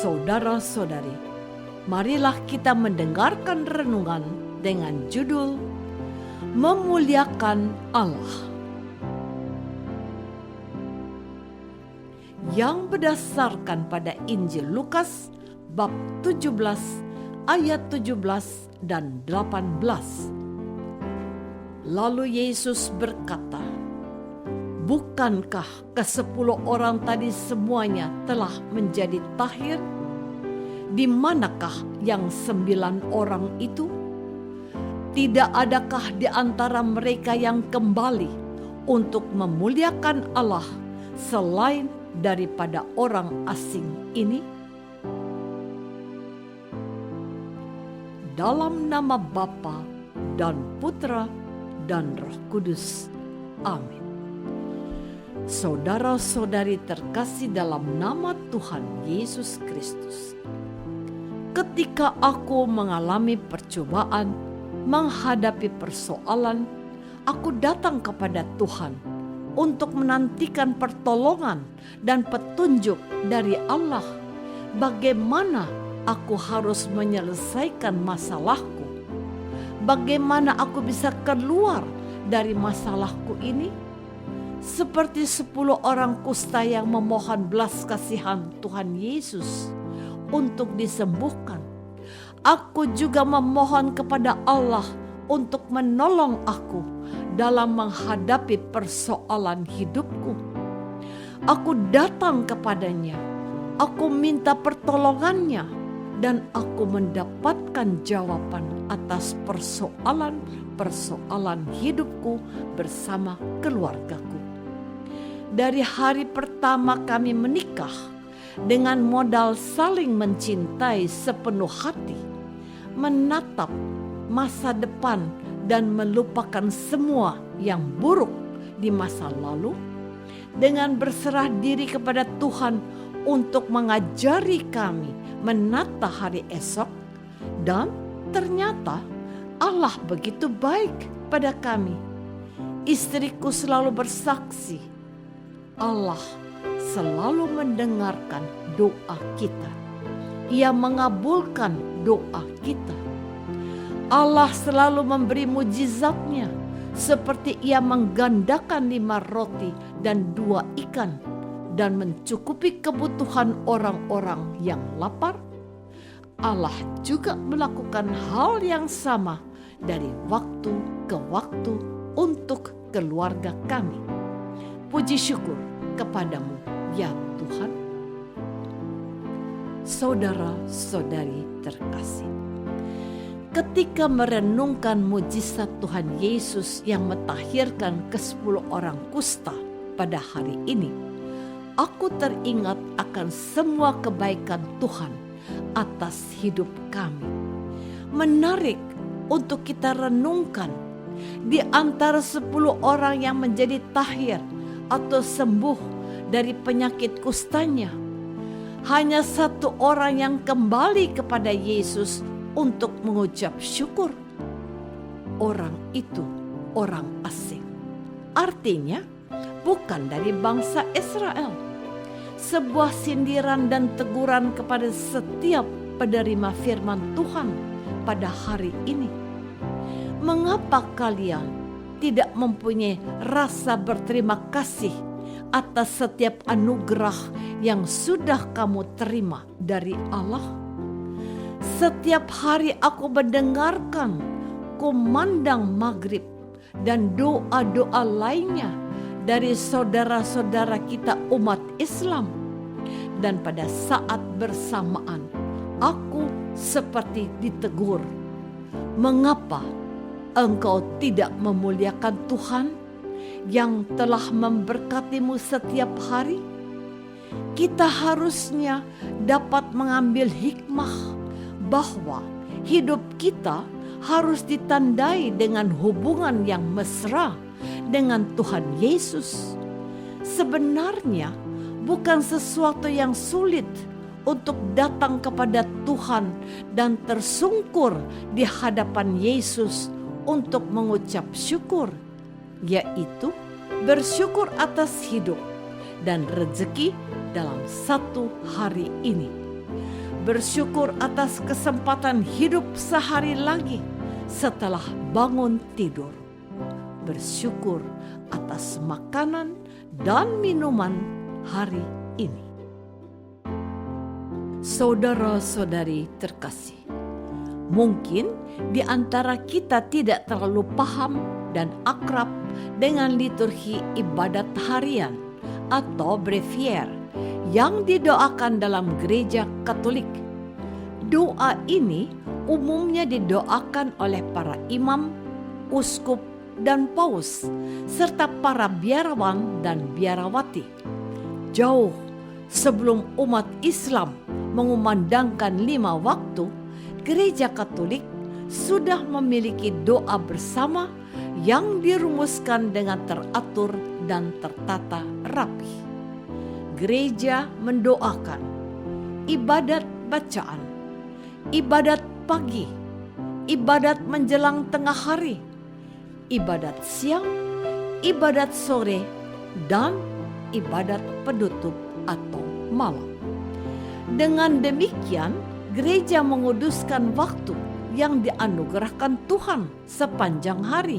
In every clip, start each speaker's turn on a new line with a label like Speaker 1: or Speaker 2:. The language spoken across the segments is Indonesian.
Speaker 1: Saudara-saudari, marilah kita mendengarkan renungan dengan judul Memuliakan Allah, yang berdasarkan pada Injil Lukas bab 17 ayat 17 dan 18. Lalu Yesus berkata, "Bukankah ke-10 orang tadi semuanya telah menjadi tahir? Di manakah yang 9 orang itu? Tidak adakah di antara mereka yang kembali untuk memuliakan Allah selain daripada orang asing ini?" Dalam nama Bapa dan Putra dan Roh Kudus. Amin. Saudara-saudari terkasih dalam nama Tuhan Yesus Kristus, ketika aku mengalami percobaan, menghadapi persoalan, aku datang kepada Tuhan untuk menantikan pertolongan dan petunjuk dari Allah. Bagaimana aku harus menyelesaikan masalahku? Bagaimana aku bisa keluar dari masalahku ini? Seperti 10 orang kusta yang memohon belas kasihan Tuhan Yesus untuk disembuhkan, aku juga memohon kepada Allah untuk menolong aku dalam menghadapi persoalan hidupku. Aku datang kepadanya, aku minta pertolongannya, dan aku mendapatkan jawaban atas persoalan-persoalan hidupku bersama keluargaku. Dari hari pertama kami menikah, dengan modal saling mencintai sepenuh hati, menatap masa depan dan melupakan semua yang buruk di masa lalu, dengan berserah diri kepada Tuhan untuk mengajari kami menata hari esok, dan ternyata Allah begitu baik pada kami. Istriku selalu bersaksi, Allah selalu mendengarkan doa kita. Ia mengabulkan doa kita. Allah selalu memberi mujizatnya, seperti Ia menggandakan 5 roti dan 2 ikan dan mencukupi kebutuhan orang-orang yang lapar. Allah juga melakukan hal yang sama dari waktu ke waktu untuk keluarga kami. Puji syukur kepadamu, ya Tuhan. Saudara-saudari terkasih, ketika merenungkan mujizat Tuhan Yesus yang mentahirkan ke-10 orang kusta pada hari ini, aku teringat akan semua kebaikan Tuhan atas hidup kami. Menarik untuk kita renungkan, di antara 10 orang yang menjadi tahir atau sembuh dari penyakit kustanya, hanya 1 orang yang kembali kepada Yesus untuk mengucap syukur. Orang itu orang asing, artinya bukan dari bangsa Israel. Sebuah sindiran dan teguran kepada setiap penerima firman Tuhan pada hari ini. Mengapa kalian tidak mempunyai rasa berterima kasih atas setiap anugerah yang sudah kamu terima dari Allah? Setiap hari aku mendengarkan kumandang maghrib dan doa-doa lainnya dari saudara-saudara kita umat Islam. Dan pada saat bersamaan, aku seperti ditegur. Mengapa engkau tidak memuliakan Tuhan yang telah memberkatimu setiap hari? Kita harusnya dapat mengambil hikmah bahwa hidup kita harus ditandai dengan hubungan yang mesra dengan Tuhan Yesus. Sebenarnya bukan sesuatu yang sulit untuk datang kepada Tuhan dan tersungkur di hadapan Yesus untuk mengucap syukur, yaitu bersyukur atas hidup dan rezeki dalam satu hari ini. bersyukur atas kesempatan hidup sehari lagi setelah bangun tidur, bersyukur atas makanan dan minuman hari ini. Saudara-saudari terkasih, mungkin di antara kita tidak terlalu paham dan akrab dengan liturgi ibadat harian atau brevier yang didoakan dalam gereja Katolik. Doa ini umumnya didoakan oleh para imam, uskup, dan paus, serta para biarawan dan biarawati. Jauh sebelum umat Islam mengumandangkan 5 waktu, gereja Katolik sudah memiliki doa bersama yang dirumuskan dengan teratur dan tertata rapi. Gereja mendoakan ibadat bacaan, ibadat pagi, ibadat menjelang tengah hari, ibadat siang, ibadat sore, dan ibadat penutup atau malam. Dengan demikian, gereja menguduskan waktu yang dianugerahkan Tuhan sepanjang hari,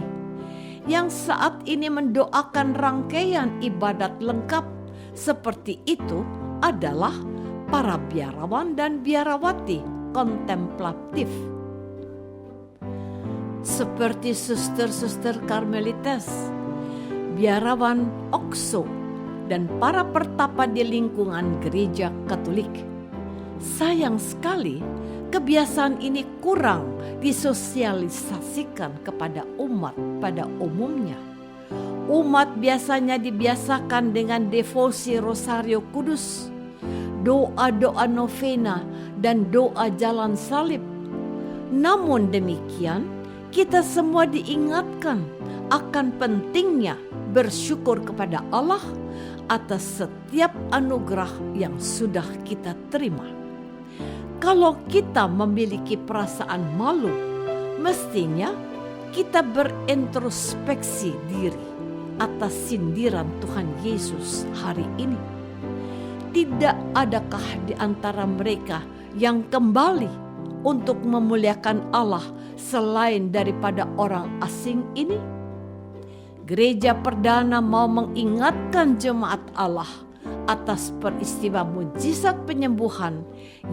Speaker 1: yang saat ini mendoakan rangkaian ibadat lengkap seperti itu adalah para biarawan dan biarawati kontemplatif. Seperti suster-suster Karmelites, biarawan Okso, dan para pertapa di lingkungan gereja Katolik. Sayang sekali, kebiasaan ini kurang disosialisasikan kepada umat pada umumnya. Umat biasanya dibiasakan dengan devosi Rosario Kudus, doa-doa novena, dan doa jalan salib. Namun demikian, kita semua diingatkan akan pentingnya bersyukur kepada Allah atas setiap anugerah yang sudah kita terima. Kalau kita memiliki perasaan malu, mestinya kita berintrospeksi diri atas sindiran Tuhan Yesus hari ini. Tidak adakah di antara mereka yang kembali untuk memuliakan Allah selain daripada orang asing ini? Gereja Perdana mau mengingatkan jemaat Allah atas peristiwa mujizat penyembuhan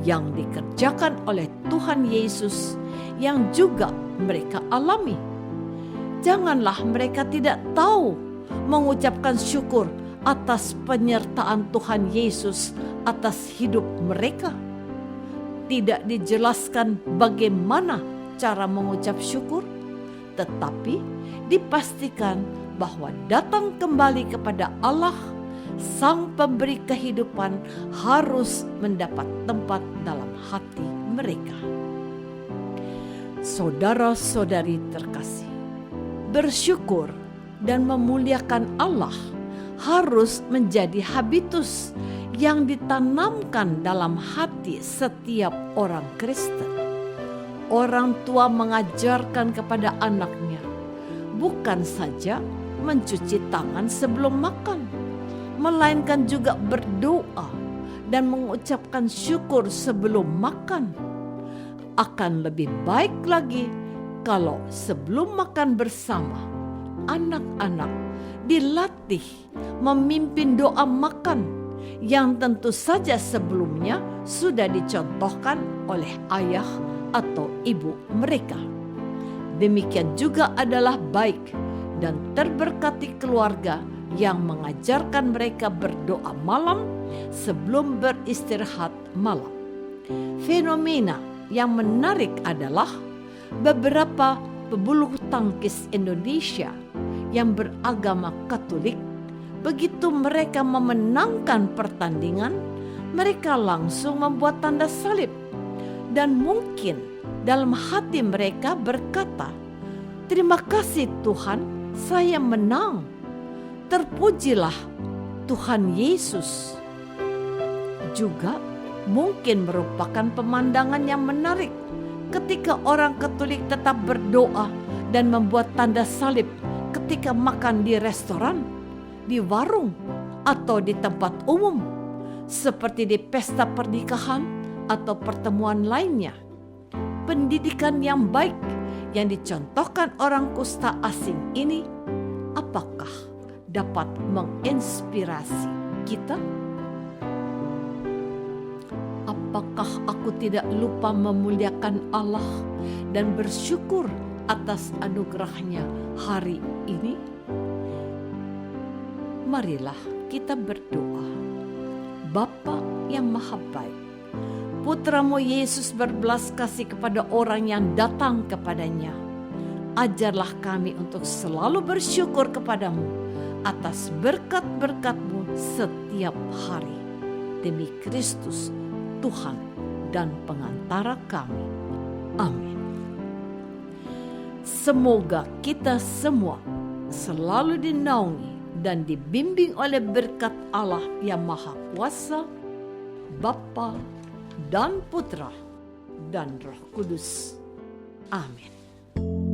Speaker 1: yang dikerjakan oleh Tuhan Yesus yang juga mereka alami. Janganlah mereka tidak tahu mengucapkan syukur atas penyertaan Tuhan Yesus atas hidup mereka. Tidak dijelaskan bagaimana cara mengucap syukur, tetapi dipastikan bahwa datang kembali kepada Allah, Sang Pemberi kehidupan, harus mendapat tempat dalam hati mereka. Saudara-saudari terkasih, bersyukur dan memuliakan Allah harus menjadi habitus yang ditanamkan dalam hati setiap orang Kristen. Orang tua mengajarkan kepada anaknya bukan saja mencuci tangan sebelum makan, melainkan juga berdoa dan mengucapkan syukur sebelum makan. Akan lebih baik lagi kalau sebelum makan bersama, anak-anak dilatih memimpin doa makan yang tentu saja sebelumnya sudah dicontohkan oleh ayah atau ibu mereka. Demikian juga adalah baik dan terberkati keluarga yang mengajarkan mereka berdoa malam sebelum beristirahat malam. Fenomena yang menarik adalah beberapa pebulu tangkis Indonesia yang beragama Katolik, begitu mereka memenangkan pertandingan, mereka langsung membuat tanda salib. Dan mungkin dalam hati mereka berkata, "Terima kasih Tuhan, saya menang. Terpujilah Tuhan Yesus." Juga mungkin merupakan pemandangan yang menarik ketika orang Katolik tetap berdoa dan membuat tanda salib ketika makan di restoran, di warung, atau di tempat umum, seperti di pesta pernikahan, atau pertemuan lainnya. Pendidikan yang baik yang dicontohkan orang kusta asing ini, apakah dapat menginspirasi kita? Apakah aku tidak lupa memuliakan Allah dan bersyukur atas anugerahnya hari ini? Marilah kita berdoa. Bapa yang maha baik, Putramu Yesus berbelas kasih kepada orang yang datang kepadanya. Ajarlah kami untuk selalu bersyukur kepadamu atas berkat-berkat-Mu setiap hari. Demi Kristus, Tuhan dan pengantara kami. Amin. Semoga kita semua selalu dinaungi dan dibimbing oleh berkat Allah yang Maha Kuasa, Bapa dan Putra dan Roh Kudus. Amin.